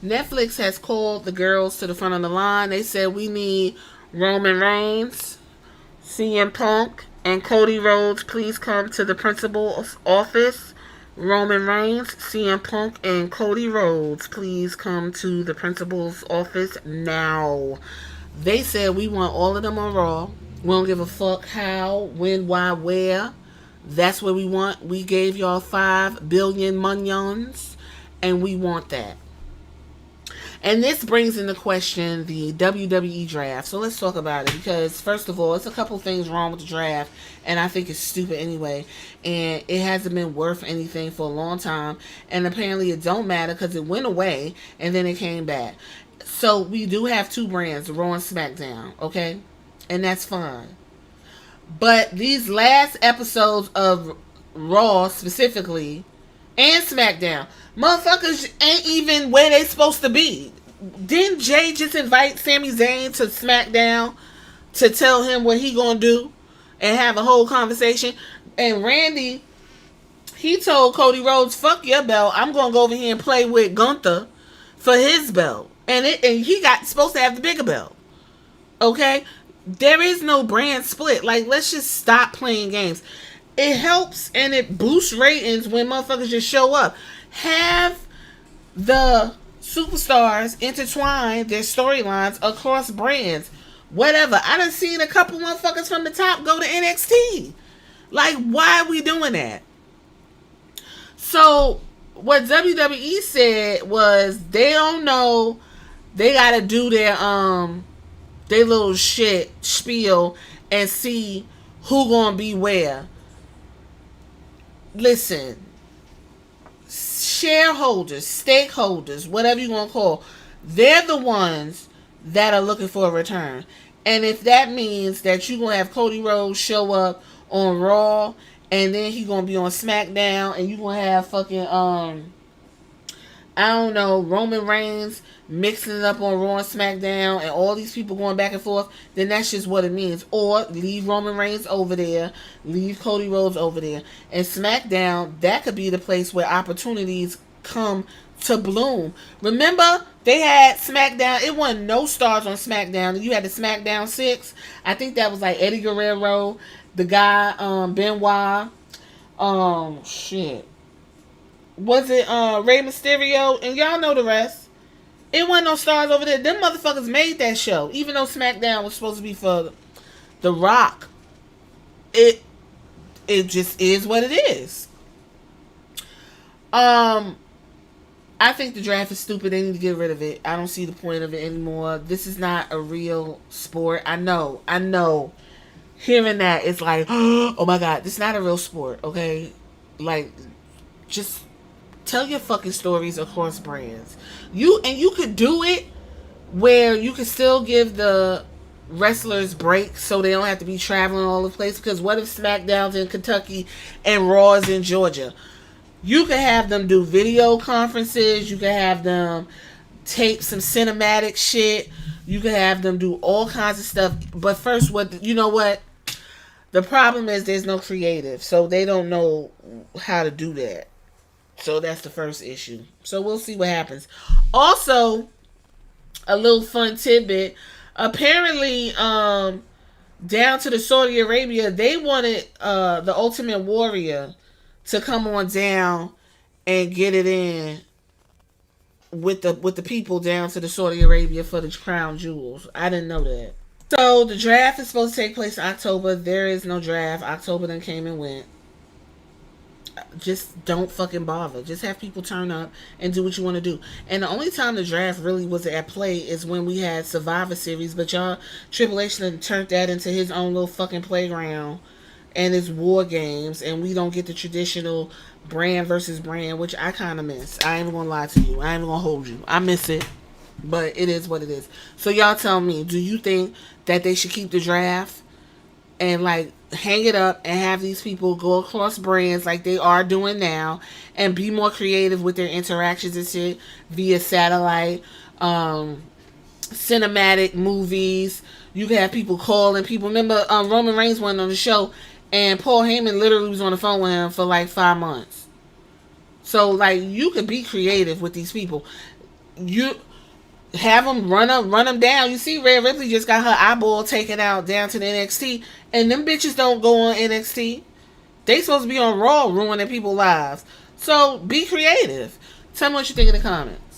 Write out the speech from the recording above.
Netflix has called the girls to the front of the line. They said we need Roman Reigns, CM Punk, and Cody Rhodes. Please come to the principal's office. Roman Reigns, CM Punk, and Cody Rhodes, please come to the principal's office now. They said we want all of them on Raw. We don't give a fuck how, when, why, where. That's what we want. We gave y'all 5 billion munions, and we want that. And this brings into question the WWE draft. So let's talk about it because, first of all, it's a couple things wrong with the draft, and I think it's stupid anyway. And it hasn't been worth anything for a long time. And apparently, it don't matter because it went away and then it came back. So we do have 2 brands, Raw and SmackDown, okay, and that's fine. But these last episodes of Raw specifically and SmackDown, motherfuckers ain't even where they supposed to be. Didn't Jay just invite Sami Zayn to SmackDown to tell him what he gonna do and have a whole conversation? And Randy, he told Cody Rhodes, "Fuck your belt. I'm gonna go over here and play with Gunther for his belt." And he got supposed to have the bigger belt. Okay, there is no brand split. Like, let's just stop playing games. It helps and it boosts ratings when motherfuckers just show up. Have the superstars intertwine their storylines across brands. Whatever. I done seen a couple motherfuckers from the top go to NXT. Like, why are we doing that? So, what WWE said was they don't know. They gotta do their little shit spiel and see who gonna be where. Listen, shareholders, stakeholders, whatever you want to call, they're the ones that are looking for a return. And if that means that you're going to have Cody Rhodes show up on Raw and then he's going to be on SmackDown and you're going to have fucking, I don't know, Roman Reigns mixing it up on Raw and SmackDown and all these people going back and forth, then that's just what it means. Or leave Roman Reigns over there, leave Cody Rhodes over there. And SmackDown, that could be the place where opportunities come to bloom. Remember, they had SmackDown, it wasn't no stars on SmackDown. You had the SmackDown 6. I think that was like Eddie Guerrero, the guy, Benoit, shit. Was it Rey Mysterio? And y'all know the rest. It wasn't no stars over there. Them motherfuckers made that show. Even though SmackDown was supposed to be for The Rock. It just is what it is. I think the draft is stupid. They need to get rid of it. I don't see the point of it anymore. This is not a real sport. I know. Hearing that, it's like, oh my God, this is not a real sport, okay? Like, just tell your fucking stories across brands. You could do it where you could still give the wrestlers breaks so they don't have to be traveling all over the place. Because what if SmackDown's in Kentucky and Raw's in Georgia? You could have them do video conferences. You could have them tape some cinematic shit. You could have them do all kinds of stuff. But first, you know what? The problem is there's no creative. So they don't know how to do that. So that's the first issue. So we'll see what happens. Also, a little fun tidbit. Apparently, down to the Saudi Arabia, they wanted the Ultimate Warrior to come on down and get it in with the people down to the Saudi Arabia for the crown jewels. I didn't know that. So the draft is supposed to take place in October. There is no draft. October then came and went. Just don't fucking bother. Just have people turn up and do what you want to do. And the only time the draft really was at play is when we had Survivor Series. But y'all, Triple H turned that into his own little fucking playground and his war games. And we don't get the traditional brand versus brand, which I kind of miss. I ain't gonna lie to you. I ain't gonna hold you. I miss it. But it is what it is. So y'all tell me, do you think that they should keep the draft and like hang it up and have these people go across brands like they are doing now and be more creative with their interactions and shit via satellite, cinematic movies? You can have people calling people. Remember, Roman Reigns went on the show and Paul Heyman literally was on the phone with him for like 5 months. So like, you could be creative with these people. You have them run them down. You see, Rhea Ripley just got her eyeball taken out down to the NXT, and them bitches don't go on NXT. They supposed to be on Raw ruining people's lives. So be creative. Tell me what you think in the comments.